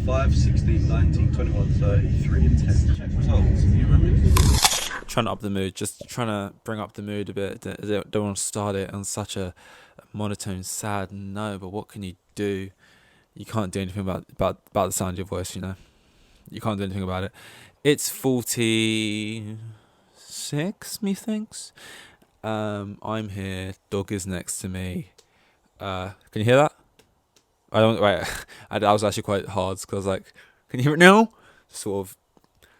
5, 16, 19, 21, 33, and 10. Check results. You remember? Trying to up the mood, just trying to bring up the mood a bit. Don't want to start it on such a monotone, sad note, but what can you do? You can't do anything about the sound of your voice, you know. You can't do anything about it. It's 46, methinks. I'm here. Dog is next to me. Can you hear that? I don't. Wait. I was actually quite hard because I was like, "Can you hear it now?" Sort of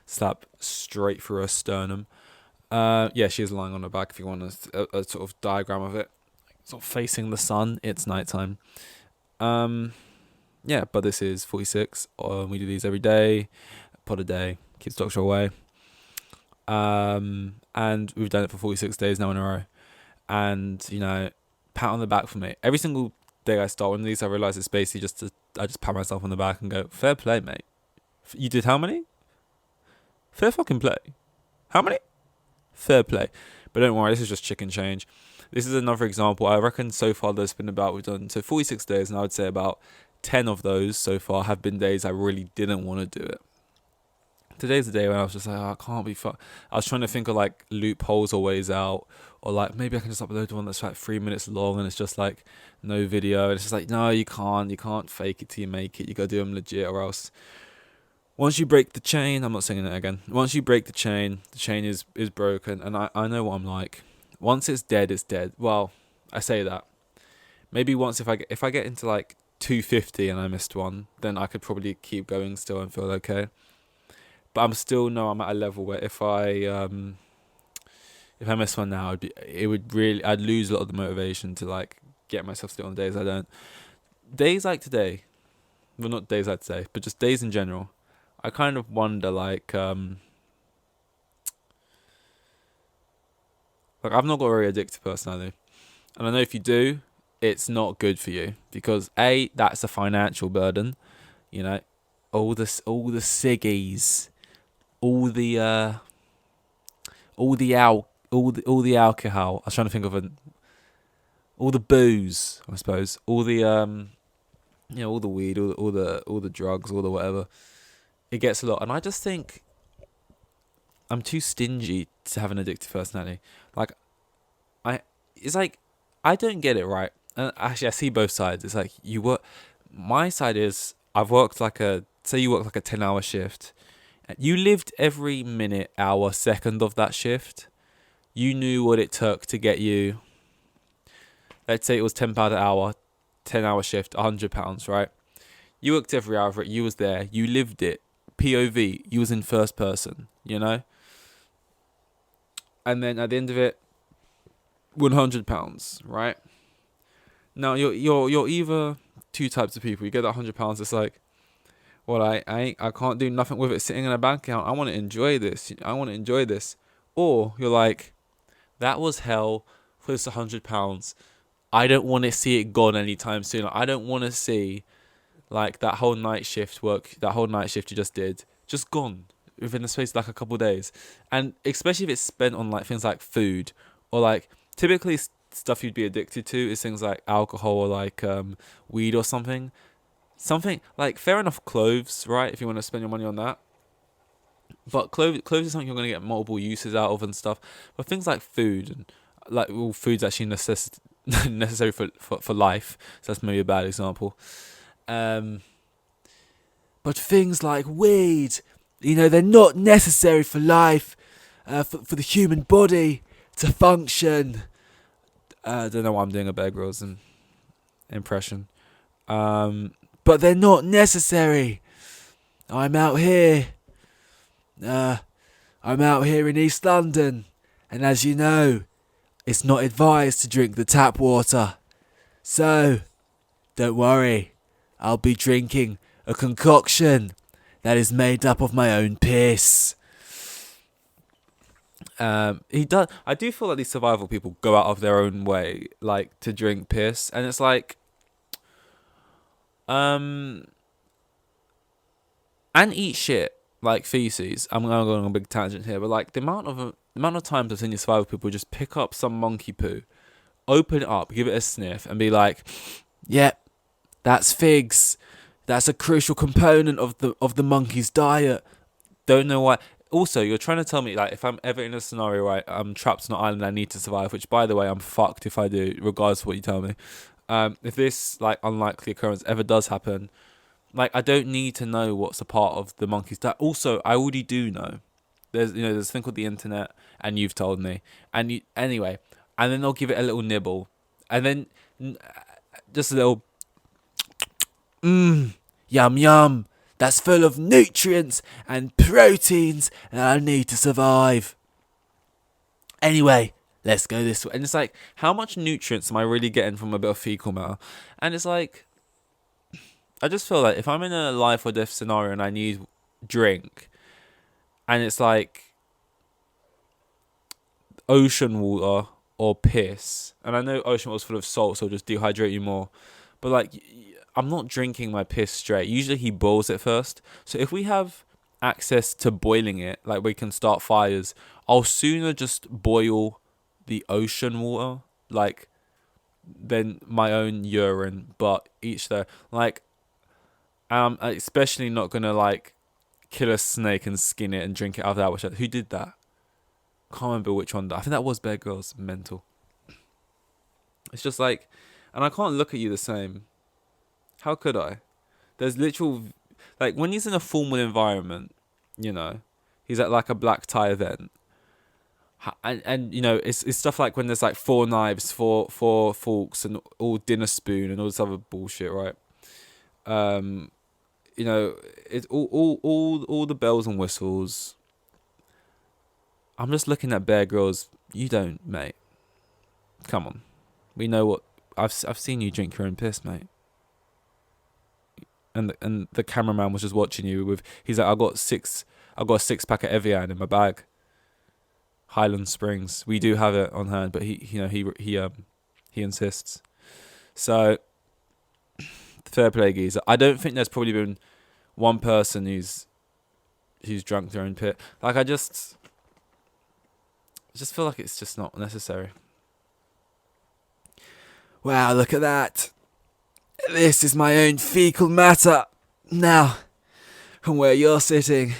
slap straight through her sternum. Yeah, she's lying on her back. If you want a sort of diagram of it, sort of facing the sun. It's nighttime. Yeah, but this is 46. We do these every day, pod a day, keeps doctor away. And we've done it for 46 days now in a row. And, you know, pat on the back for me. Every single day I start one of these, I realise it's basically I just pat myself on the back and go, fair play, mate. You did how many? Fair fucking play. How many? Fair play. But don't worry, this is just chicken change. This is another example. I reckon so far we've done 46 days, and I would say about 10 of those so far have been days I really didn't want to do it. Today's the day when I was just like, oh, I can't be I was trying to think of like loopholes or ways out, or like maybe I can just upload one that's like 3 minutes long and it's just like no video. And it's just like, no, you can't fake it till you make it. You gotta do them legit, or else once you break the chain, I'm not singing it again. Once you break the chain is broken. And I know what I'm like. Once it's dead, it's dead. Well, I say that. Maybe once if I get into like 250 and I missed one, then I could probably keep going still and feel okay. But I'm at a level where if I miss one now, I'd lose a lot of the motivation to like get myself still on days I don't. Days like today, well, not days like today, but just days in general. I kind of wonder like I've not got a very addictive personality, and I know if you do, it's not good for you because that's a financial burden, you know, all the ciggies. All the alcohol. I was trying to think of all the booze, I suppose. All the all the weed, all the drugs, all the whatever. It gets a lot, and I just think I'm too stingy to have an addictive personality. Like, it's like I don't get it right. And actually, I see both sides. It's like my side is I've worked say you work like a 10-hour shift. You lived every minute, hour, second of that shift. You knew what it took to get you. Let's say it was £10 an hour, 10-hour shift, £100, right? You worked every hour of it. You was there. You lived it. POV. You was in first person. You know. And then at the end of it, £100, right? Now you're either two types of people. You get that £100. It's like, well, I can't do nothing with it sitting in a bank account. I want to enjoy this. Or you're like, that was hell for this £100. I don't want to see it gone anytime soon. I don't want to see like that whole night shift you just did, just gone within the space of like a couple of days. And especially if it's spent on like things like food, or like typically stuff you'd be addicted to is things like alcohol or like weed or something. Something like, fair enough, clothes, right? If you want to spend your money on that. But clothes is something you're going to get multiple uses out of and stuff. But things like food, and like, well, food's actually necessary for life. So that's maybe a bad example. But things like weed, you know, they're not necessary for life, for the human body to function. I don't know why I'm doing a Bear Grylls impression. But they're not necessary. I'm out here in East London, and as you know, it's not advised to drink the tap water. So, don't worry, I'll be drinking a concoction that is made up of my own piss. I do feel like these survival people go out of their own way, like, to drink piss, and it's like, and eat shit like feces. I'm going on a big tangent here, but like the amount of times I've seen these survival people just pick up some monkey poo, open it up, give it a sniff, and be like, "Yep, that's figs. That's a crucial component of the monkey's diet. Don't know why. Also, you're trying to tell me, like, if I'm ever in a scenario where I'm trapped on an island, I need to survive. Which, by the way, I'm fucked if I do, regardless of what you tell me. If this like unlikely occurrence ever does happen, like, I don't need to know what's a part of the monkey's diet. Also, I already do know. There's a thing called the internet, and you've told me. Anyway, and then they'll give it a little nibble, and then just a little, yum yum. That's full of nutrients and proteins that I need to survive. Anyway, let's go this way. And it's like, how much nutrients am I really getting from a bit of fecal matter? And it's like, I just feel like if I'm in a life or death scenario and I need drink, and it's like ocean water or piss, and I know ocean water's full of salt, so it'll just dehydrate you more, but like, I'm not drinking my piss straight. Usually he boils it first. So if we have access to boiling it, like we can start fires, I'll sooner just boil the ocean water, like, than my own urine, but each their. Like, I'm especially not gonna like kill a snake and skin it and drink it out of that. Who did that? Can't remember which one. I think that was Bear Grylls. Mental. It's just like, and I can't look at you the same. How could I? There's literal, like, when he's in a formal environment, he's at like a black tie event, and it's stuff like when there's like 4 knives, four forks, and all dinner spoon and all this other bullshit, right? It's all the bells and whistles. I'm just looking at Bear Grylls. You don't, mate. Come on, we know what I've seen you drink your own piss, mate. And the cameraman was just watching you with. He's like, I got a 6-pack of Evian in my bag. Highland Springs. We do have it on hand, but he insists. So fair play, geezer. I don't think there's probably been one person who's drunk their own pit. Like, I just feel like it's just not necessary. Wow, look at that. This is my own fecal matter. Now, from where you're sitting,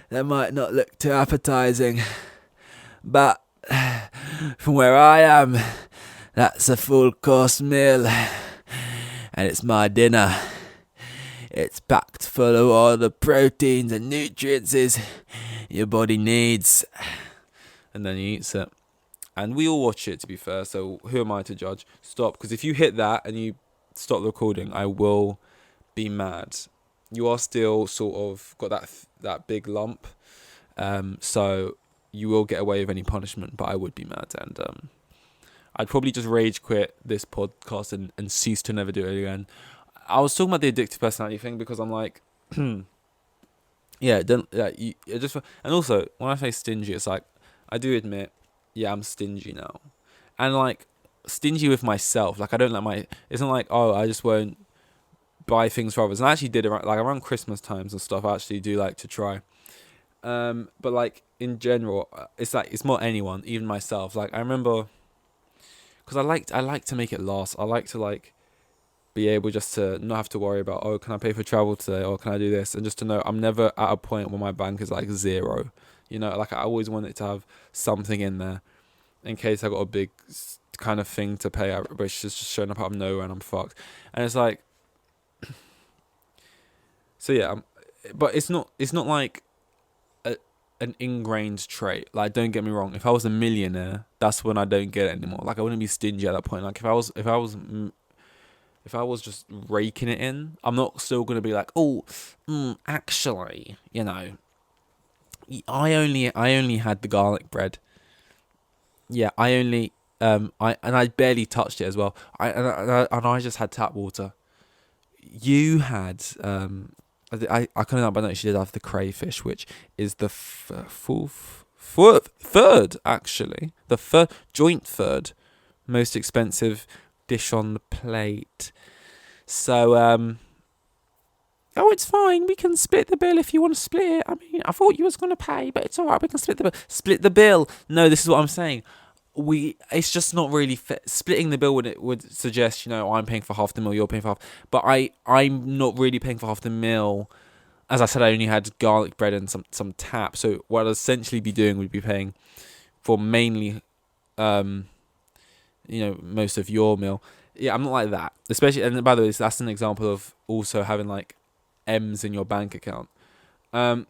that might not look too appetizing, but from where I am, that's a full course meal, and it's my dinner. It's packed full of all the proteins and nutrients your body needs. And then he eats it. And we all watch it, to be fair, so who am I to judge? Stop, because if you hit that and you stop the recording, I will be mad. You are still sort of got that big lump, so you will get away with any punishment, but I would be mad, and I'd probably just rage quit this podcast and cease to never do it again. I was talking about the addictive personality thing because I'm like, and also when I say stingy, it's like, I do admit, I'm stingy now, and like, stingy with myself. Like, I don't let it's not like, oh, I just won't buy things for others. And I actually did around Christmas times and stuff. I actually do like to try, but like in general, it's like, it's not anyone, even myself. Like, I remember, because I like to make it last. I like to like be able just to not have to worry about, oh, can I pay for travel today, or can I do this, and just to know I'm never at a point where my bank is like zero. Like, I always want it to have something in there in case I got a big kind of thing to pay out, which is just showing up out of nowhere and I'm fucked. And it's like, so yeah, but it's not like an ingrained trait. Like, don't get me wrong, if I was a millionaire, that's when I don't get it anymore. Like, I wouldn't be stingy at that point. Like, if I was just raking it in, I'm not still gonna be like, oh, actually, I only had the garlic bread. Yeah, I barely touched it as well. I just had tap water. You had I couldn't help but notice she did have the crayfish, which is the third actually, the third most expensive dish on the plate. So oh, it's fine. We can split the bill if you want to split it. I mean, I thought you was going to pay, but it's all right. We can split the bill. Split the bill. No, this is what I'm saying. it's just not really splitting the bill would suggest, I'm paying for half the meal, you're paying for half, but I'm not really paying for half the meal. As I said, I only had garlic bread and some tap, so what I'd essentially be doing would be paying for mainly most of your meal. Yeah, I'm not like that, especially. And by the way, that's an example of also having like M's in your bank account. But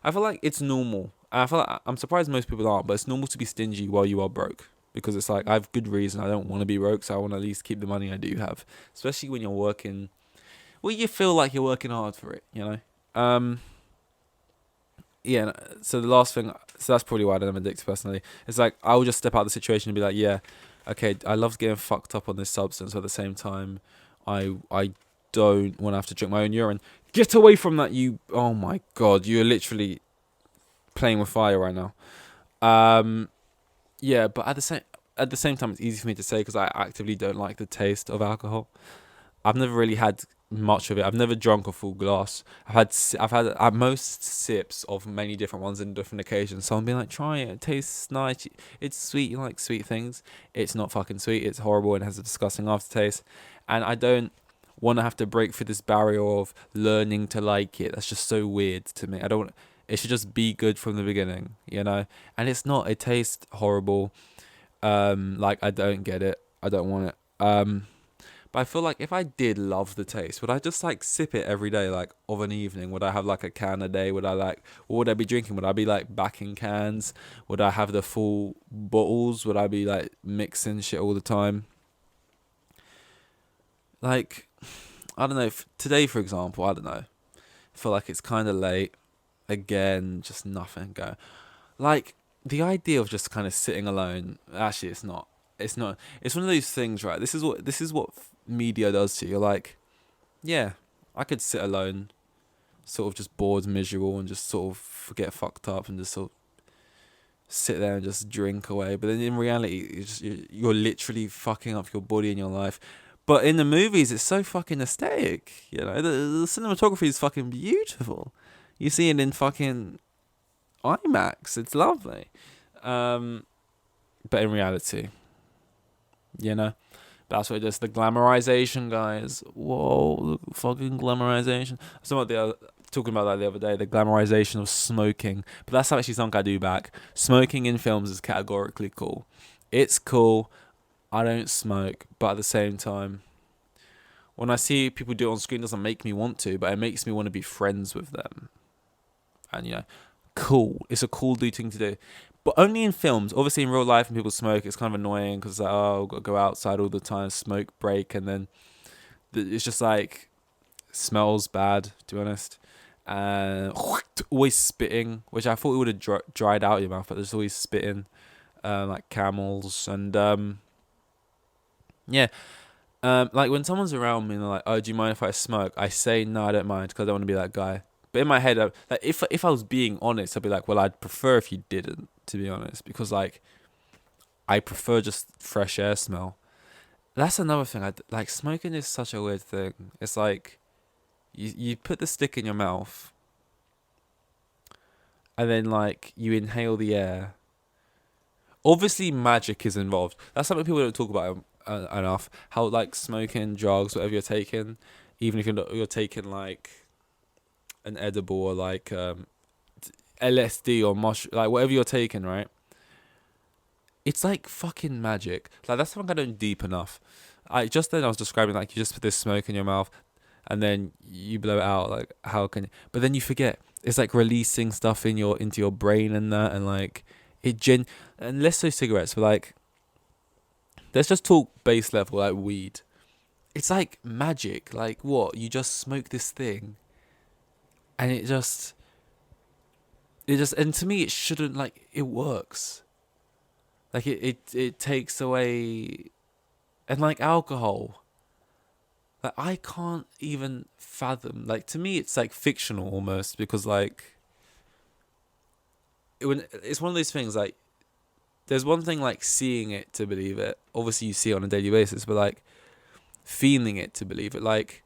I feel like it's normal. I feel like I'm surprised most people aren't, but it's normal to be stingy while you are broke, because it's like I have good reason. I don't want to be broke, so I want to at least keep the money I do have, especially when you're working. Well, you feel like you're working hard for it. Yeah. So the last thing, so that's probably why I don't have addicts personally. It's like I will just step out of the situation and be like, yeah, okay, I love getting fucked up on this substance, but at the same time, I don't want to have to drink my own urine. Get away from that, you! Oh my god, you're literally playing with fire right now. Yeah, but at the same time, it's easy for me to say because I actively don't like the taste of alcohol. I've never really had much of it. I've never drunk a full glass. I've had at most sips of many different ones in different occasions. Someone being like, try it. It tastes nice. It's sweet. You like sweet things. It's not fucking sweet. It's horrible and has a disgusting aftertaste. And I don't want to have to break through this barrier of learning to like it. That's just so weird to me. I don't. It should just be good from the beginning, And it's not. It tastes horrible. Like I don't get it. I don't want it. But I feel like if I did love the taste, would I just like sip it every day, like of an evening? Would I have like a can a day? What would I be drinking? Would I be like backing cans? Would I have the full bottles? Would I be like mixing shit all the time? Like, I don't know. Today, for example, I don't know. I feel like it's kind of late. Again, just nothing going. Like, the idea of just kind of sitting alone, actually, it's not. It's not. It's one of those things, right? This is what media does to you. You're like, yeah, I could sit alone, sort of just bored, and miserable, and just sort of get fucked up, and just sort of sit there and just drink away. But then in reality, you're literally fucking up your body and your life. But in the movies, it's so fucking aesthetic. The cinematography is fucking beautiful. You see it in fucking IMAX. It's lovely. But in reality, that's what it is. The glamorization, guys. Whoa, the fucking glamorization. Talking about that the other day. The glamorization of smoking. But that's actually something I do back. Smoking in films is categorically cool. It's cool. I don't smoke, but at the same time, when I see people do it on screen, it doesn't make me want to, but it makes me want to be friends with them. And cool. It's a cool thing to do. But only in films. Obviously, in real life, when people smoke, it's kind of annoying because like, I've got to go outside all the time, smoke break, and then it's just like smells bad. To be honest, and always spitting, which I thought it would have dried out your mouth, but there's always spitting, like camels, and yeah. Like when someone's around me and they're like, "Oh, do you mind if I smoke?" I say no, I don't mind because I don't want to be that guy. But in my head, like if I was being honest, I'd be like, well, I'd prefer if you didn't, to be honest, because like I prefer just fresh air smell. That's another thing. Like smoking is such a weird thing. It's like you put the stick in your mouth, and then like you inhale the air. Obviously, magic is involved. That's something people don't talk about enough. How like smoking, drugs, whatever you're taking, even if you're taking like an edible or like LSD or mushroom, like whatever you're taking, right? It's like fucking magic. Like that's something I don't deep enough. I was describing like you just put this smoke in your mouth, and then you blow it out. Like how can? But then you forget. It's like releasing stuff into your brain and that, and like and less so cigarettes, but like let's just talk base level like weed. It's like magic. Like what? You just smoke this thing, and it just and to me it shouldn't, like, it works. Like it takes away, and like alcohol, like I can't even fathom, like to me it's like fictional almost, because like it's one of those things, like there's one thing like seeing it to believe it. Obviously you see it on a daily basis, but like feeling it to believe it. Like,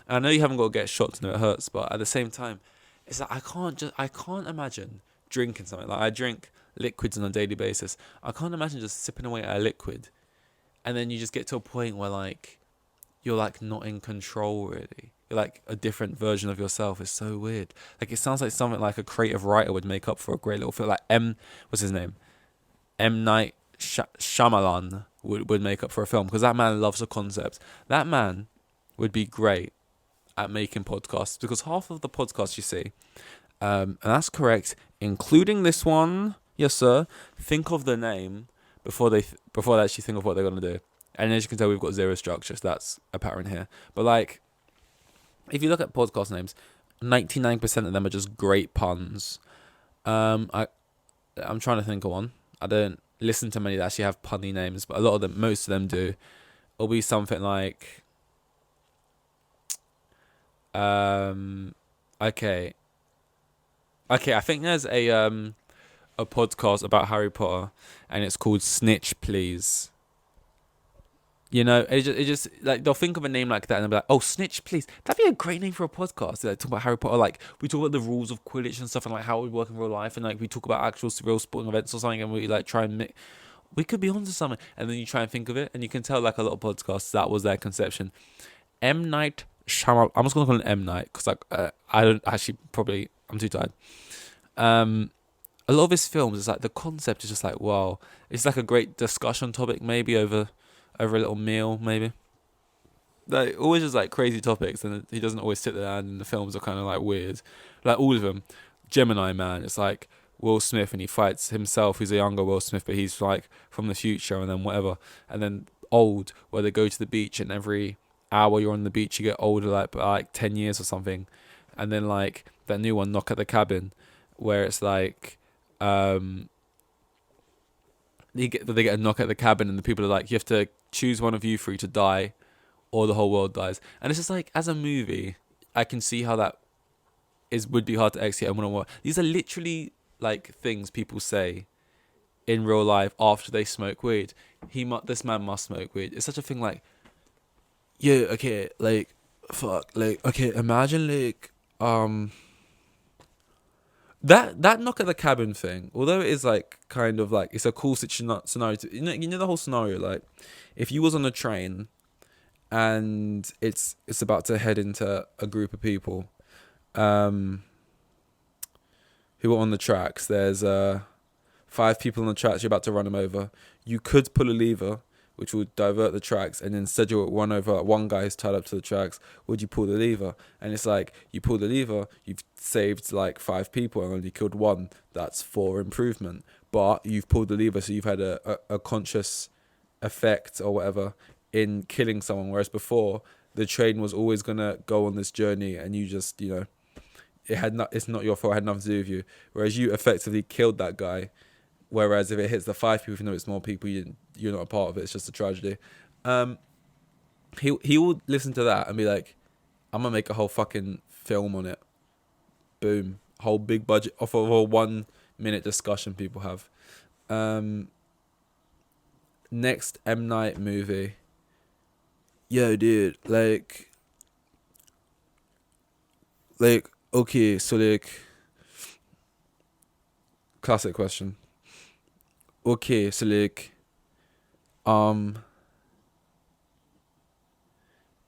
I know you haven't got to get shot to know it hurts, but at the same time, it's like I can't imagine drinking something. Like I drink liquids on a daily basis. I can't imagine just sipping away at a liquid, and then you just get to a point where like you're like not in control really. You're like a different version of yourself. It's so weird. Like it sounds like something like a creative writer would make up for a great little film. Like what's his name? M Night Shyamalan would make up for a film, because that man loves a concept. That man would be great at making podcasts, because half of the podcasts you see, and that's correct, including this one, yes sir, think of the name before they actually think of what they're gonna do. And as you can tell, we've got zero structure, so that's apparent here. But like, if you look at podcast names, 99% of them are just great puns. I'm trying to think of one. I don't listen to many that actually have punny names, but a lot of them, most of them do. It'll be something like, okay, I think there's a podcast about Harry Potter, and it's called Snitch Please. You know, it just like they'll think of a name like that and they'll be like, "Oh, Snitch Please." That'd be a great name for a podcast. Like, talk about Harry Potter, like we talk about the rules of Quidditch and stuff, and like how it would work in real life, and like we talk about actual real sporting events or something, and we like try and we could be onto something, and then you try and think of it, and you can tell like a lot of podcasts that was their conception. M Night Shyamalan. I'm just gonna call it M Night because like I don't actually probably I'm too tired. A lot of his films is like the concept is just like wow. It's like a great discussion topic maybe over a little meal maybe. Like always just like crazy topics, and he doesn't always sit there, and the films are kind of like weird. Like all of them. Gemini Man, it's like Will Smith and he fights himself. He's a younger Will Smith, but he's like from the future, and then whatever. And then Old, where they go to the beach, and every hour you're on the beach you get older like by like 10 years or something. And then like that new one, Knock at the Cabin, where it's like they get a knock at the cabin, and the people are like, you have to choose one of you three to die or the whole world dies. And it's just like, as a movie, I can see how that would be hard to execute. These are literally like things people say in real life after they smoke weed. This man must smoke weed. It's such a thing like, yeah, okay, like fuck, like okay, imagine like that knock at the cabin thing, although it is like kind of like it's a cool scenario. You know the whole scenario, like if you was on a train and it's about to head into a group of people who are on the tracks. There's 5 people on the tracks. You're about to run them over. You could pull a lever, which will divert the tracks, and instead you'll run over one guy who's tied up to the tracks. Would you pull the lever? And it's like, you pull the lever, you've saved like 5 people and only killed 1. That's 4 improvement. But you've pulled the lever, so you've had a conscious effect or whatever in killing someone. Whereas before, the train was always gonna go on this journey, and you just, you know, it's not your fault. It had nothing to do with you. Whereas you effectively killed that guy. Whereas if it hits the 5 people, even though it's more people, you're not a part of it. It's just a tragedy. He will listen to that and be like, I'm gonna make a whole fucking film on it. Boom, whole big budget off of a 1 minute discussion people have. Next M Night movie. Yo, dude, like okay, so like, classic question. Okay, so like,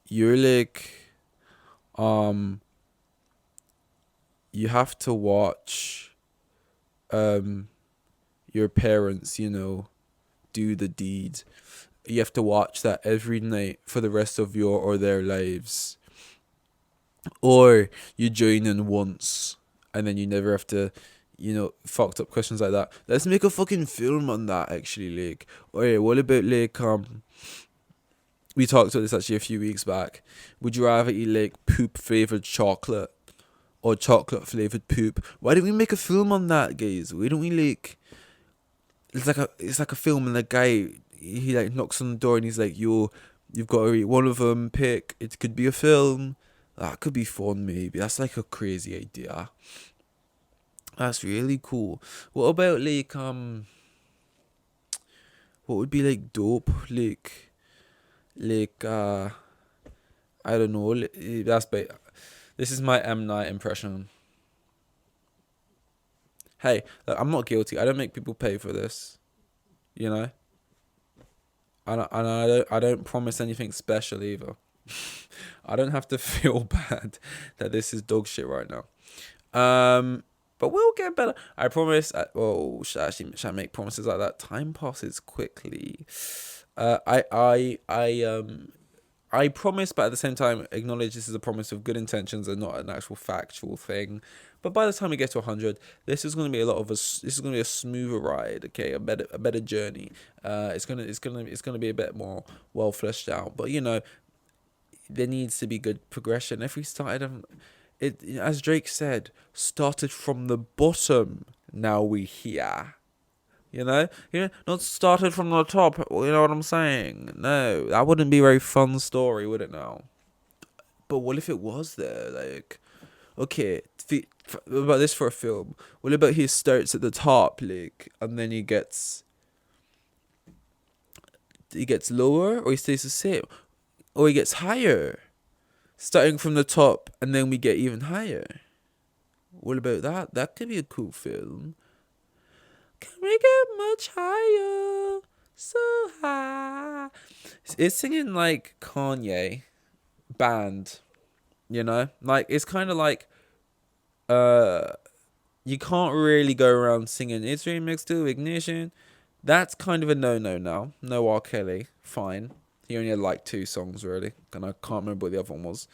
you're like, you have to watch, your parents, you know, do the deed. You have to watch that every night for the rest of your or their lives. Or you join in once, and then you never have to, you know, fucked up questions like that. Let's make a fucking film on that, actually, like. Alright, what about, like, we talked about this, actually, a few weeks back. Would you rather eat, like, poop-flavoured chocolate or chocolate-flavoured poop? Why don't we make a film on that, guys? Why don't we, like... It's like a film, and the guy, he, like, knocks on the door, and he's like, yo, you've got to eat one of them, pick. It could be a film. That could be fun, maybe. That's, like, a crazy idea. That's really cool. What about like what would be like dope? Like I don't know. This is my M Night impression. Hey, look, I'm not guilty. I don't make people pay for this. You know, I don't promise anything special either. I don't have to feel bad that this is dog shit right now. But we'll get better. I promise. Oh, should I make promises like that? Time passes quickly. I promise, but at the same time, acknowledge this is a promise of good intentions and not an actual factual thing. But by the time we get to 100, this is going to be this is going to be a smoother ride. Okay, a better journey. It's gonna be a bit more well fleshed out. But there needs to be good progression. If we started, as Drake said, started from the bottom. Now we here. Not started from the top. You know what I'm saying? No, that wouldn't be a very fun story, would it? Now, but what if it was there? Like, okay, what about this for a film? What about he starts at the top, like, and then he gets lower, or he stays the same, or he gets higher, starting from the top, and then we get even higher. What about that? That could be a cool film. Can we get much higher? So high. It's singing like Kanye band, Like it's kind of like you can't really go around singing it's remixed to Ignition. That's kind of a no now. No R. Kelly. Fine. He only had like 2 songs really, and I can't remember what the other one was.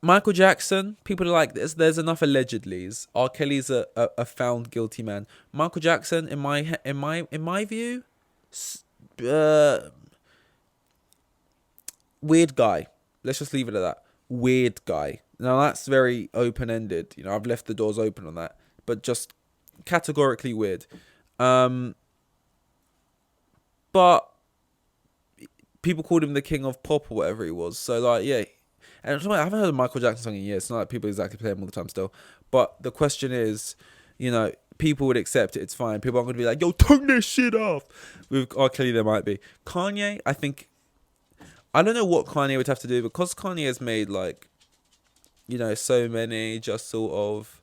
Michael Jackson, people are like, there's enough allegedlys. R. Kelly's a found guilty man. Michael Jackson, in my view, weird guy. Let's just leave it at that. Weird guy. Now that's very open ended. I've left the doors open on that, but just categorically weird. But people called him the king of pop or whatever he was. So like, yeah. And I haven't heard a Michael Jackson song in years. It's not like people exactly play him all the time still. But the question is, people would accept it. It's fine. People aren't going to be like, yo, turn this shit off. With R. Kelly, there might be. Kanye, I don't know what Kanye would have to do, because Kanye has made like, so many just sort of,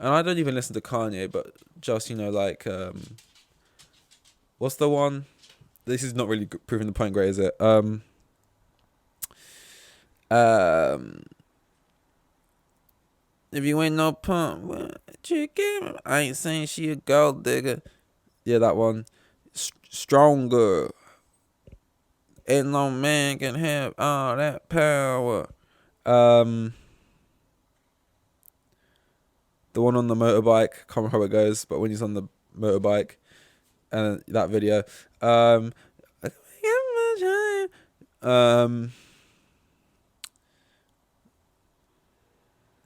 and I don't even listen to Kanye, but just, what's the one? This is not really proving the point great, is it? If you ain't no pump, chicken, I ain't saying she a gold digger. Yeah, that one. Stronger. Ain't no man can have all that power. The one on the motorbike, can't remember how it goes, but when he's on the motorbike, and that video,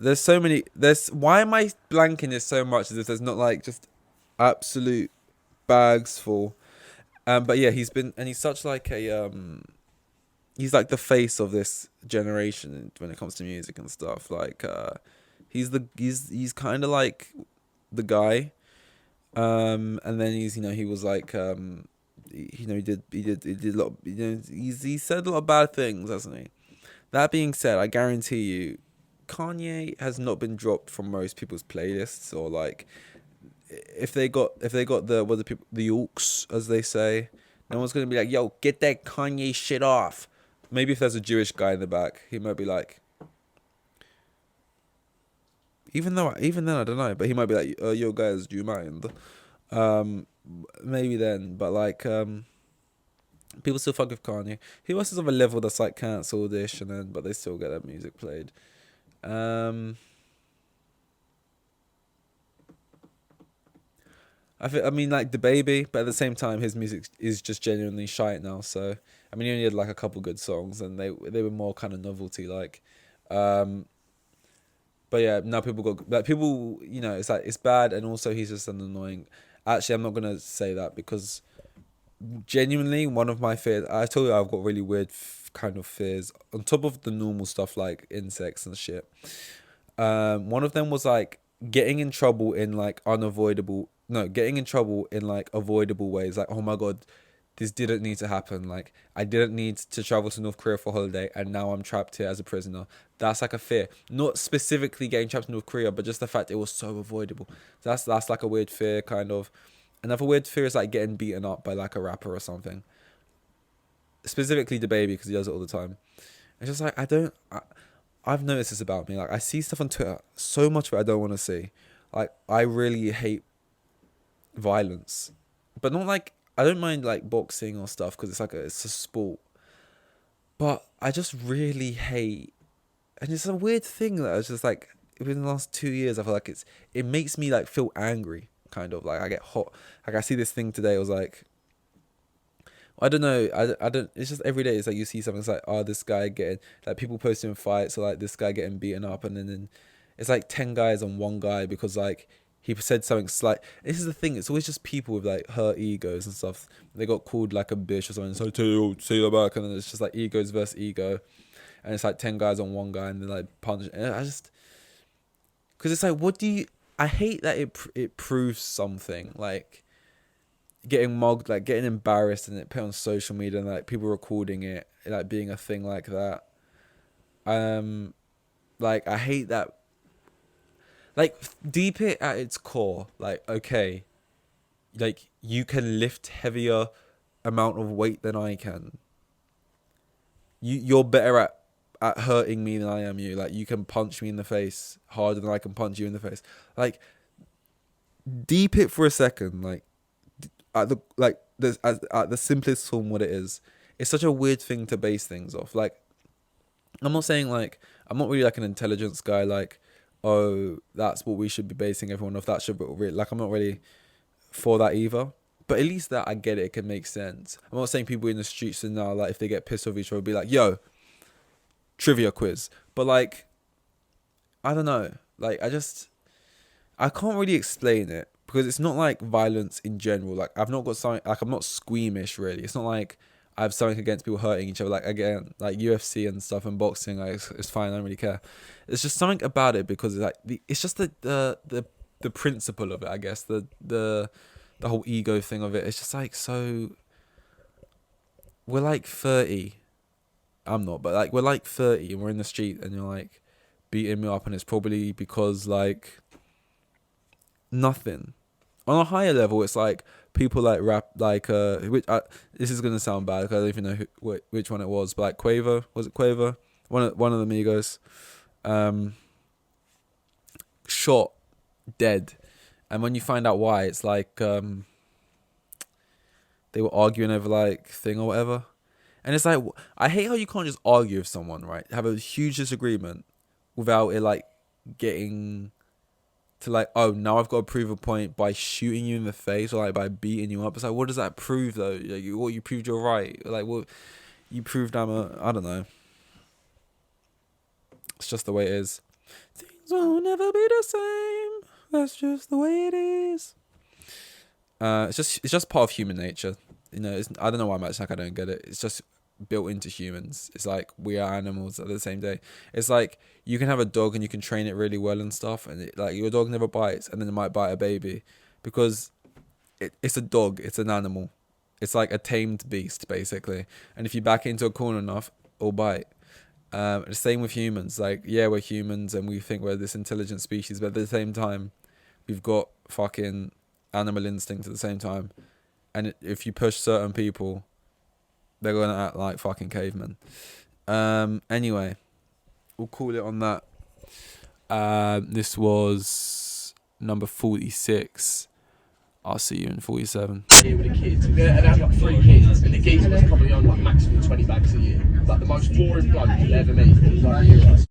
there's so many. Why am I blanking this so much? As if there's not like just absolute bags full. But yeah, he's such like a he's like the face of this generation when it comes to music and stuff. Like he's kind of like the guy. And then he was like he did a lot. He said a lot of bad things, hasn't he? That being said, I guarantee you, Kanye has not been dropped from most people's playlists, or like if they got the Orcs, as they say, no one's gonna be like, yo, get that Kanye shit off. Maybe if there's a Jewish guy in the back, he might be like, even then I don't know, but he might be like, yo guys, do you mind? Maybe then, but like people still fuck with Kanye. He was of a level that's like cancelled-ish, but they still get that music played. I mean, like the baby, but at the same time, his music is just genuinely shite now. So, I mean, he only had like a couple good songs, and they were more kind of novelty like. But yeah, now people, it's like it's bad, and also he's just an annoying. Actually, I'm not gonna say that, because genuinely one of my fears. I told you I've got really weird kind of fears on top of the normal stuff like insects and shit. One of them was like getting in trouble in like avoidable ways. Like, oh my god, this didn't need to happen. Like, I didn't need to travel to North Korea for holiday, and now I'm trapped here as a prisoner. That's like a fear. Not specifically getting trapped in North Korea, but just the fact it was so avoidable. That's like a weird fear, kind of. Another weird fear is like getting beaten up by like a rapper or something. Specifically the baby, because he does it all the time. It's just like, I've noticed this about me. Like, I see stuff on Twitter, so much of it I don't want to see. Like, I really hate violence, but not like, I don't mind like boxing or stuff because it's like it's a sport, but I just really hate, and it's a weird thing that it's just like within the last 2 years I feel like it makes me like feel angry, kind of like I get hot. Like, I see this thing today, it was like, I don't know, I don't, it's just every day it's like you see something, it's like, oh, this guy getting, like, people posting fights, or like this guy getting beaten up, and then it's like 10 guys on one guy because like he said something slight. This is the thing, it's always just people with like hurt egos and stuff. They got called like a bitch or something, so say that back, and then it's just like egos versus ego, and it's like 10 guys on one guy, and then like punch, and I just, because it's like, I hate that it proves something, like getting mugged, like getting embarrassed, and it put on social media, and like people recording it, like being a thing like that. Like, I hate that. Like, deep it at its core, like, okay, like, you can lift heavier amount of weight than I can. You're better at hurting me than I am you. Like, you can punch me in the face harder than I can punch you in the face. Like, deep it for a second, like, at the simplest form, what it is. It's such a weird thing to base things off. Like, I'm not saying like, I'm not really like an intelligence guy, like, oh, that's what we should be basing everyone off. That should be like, I'm not really for that either. But at least that I get it. It can make sense. I'm not saying people in the streets and now, like, if they get pissed off each other, be like, yo, trivia quiz. But like, I don't know. Like, I can't really explain it because it's not like violence in general. Like, I've not got something, like, I'm not squeamish really. It's not like I have something against people hurting each other. Like, again, like UFC and stuff and boxing, like, it's fine. I don't really care. It's just something about it because it's like it's just the principle of it, I guess. The whole ego thing of it. It's just like, so we're like 30. I'm not, but like, we're like 30 and we're in the street and you're like beating me up, and it's probably because like nothing. On a higher level, it's like people like rap, like this is gonna sound bad because I don't even know which one it was, but like Quavo, was it Quavo? One of the Migos, shot dead, and when you find out why, it's like they were arguing over like thing or whatever, and it's like, I hate how you can't just argue with someone, right? Have a huge disagreement without it like getting to like, oh, now I've got to prove a point by shooting you in the face or like by beating you up. It's like, what does that prove though? Like, you proved you're right. Like, what you proved I don't know. It's just the way it is. Things will never be the same. That's just the way it is. It's just part of human nature. You know, I don't know why I'm acting like I don't get it. It's just built into humans. It's like we are animals at the same day. It's like you can have a dog and you can train it really well and stuff, and like your dog never bites, and then it might bite a baby because it's a dog. It's an animal. It's like a tamed beast basically. And if you back it into a corner enough, it'll bite. The same with humans. Like, yeah, we're humans and we think we're this intelligent species, but at the same time, we've got fucking animal instinct at the same time. And if you push certain people, they're going to act like fucking cavemen. Anyway, we'll call it on that. This was number 46. I'll see you in 47. Here with the kids, and they had like 3 kids, and the geezer was probably on like maximum 20 bags a year. Like the most boring bloke you'll ever meet. He was like a hero.